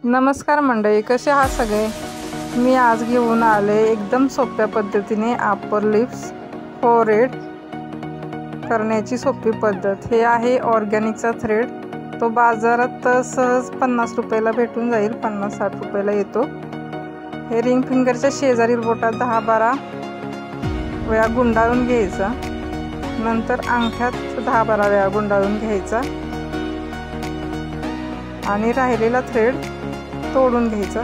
नमस्कार मंडळी, कसे आहात सगळे। मी आज घेऊन आले एकदम सोप्या पद्धतीने अपर लिप्स फोरहेड करण्याची सोपी पद्धत। हे आहे ऑर्गॅनिकचा थ्रेड। तो बाजारात सहज 50 रुपयाला भेटून जाईल, 50-60 रुपयाला येतो। हे रिंग फिंगरच्या शेजारील बोटात 10-12 वेळा गुंडाळून घ्यायचा। नंतर अंगठ्यात 10-12 वेळा गुंडाळून घ्यायचा आणि राहिलेला थ्रेड तोडून घ्यायचा।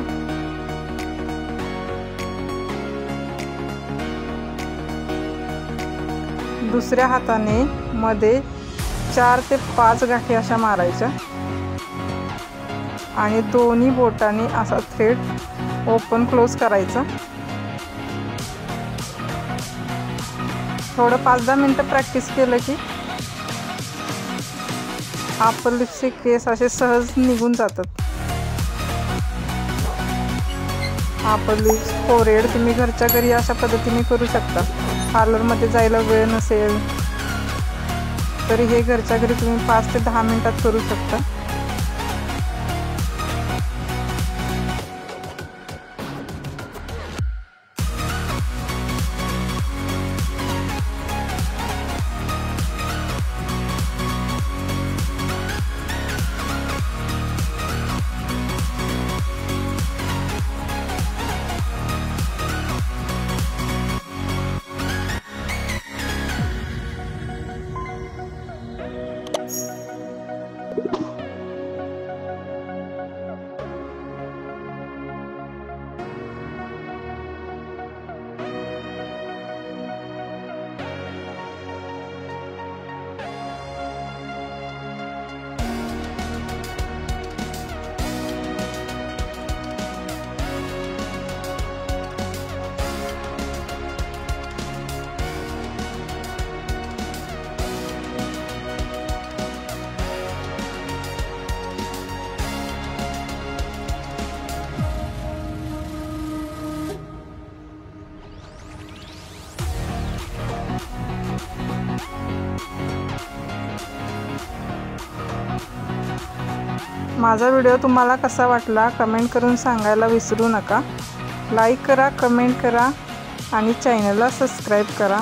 दुसऱ्या हाताने मध्ये 4 ते 5 गाठी अशा मारायच्या आणि दोन्ही बोटांनी असा थ्रेड ओपन क्लोज करायचा। थोडं 5-10 मिनिटं प्रॅक्टिस केलं की अपर लिप्सचे केस असे सहज निघून जातात। अपर लिप्स फोरहेड तुम्ही घरच्या घरी अशा पद्धतीने करू शकता। पार्लरमध्ये जायला वेळ नसेल तरी हे घरच्या घरी तुम्ही 5 ते 10 मिनिटात करू शकता। माझा व्हिडिओ तुम्हाला कसा वाटला कमेंट करून सांगायला विसरू नका। लाईक करा, कमेंट करा आणि चॅनलला सबस्क्राईब करा।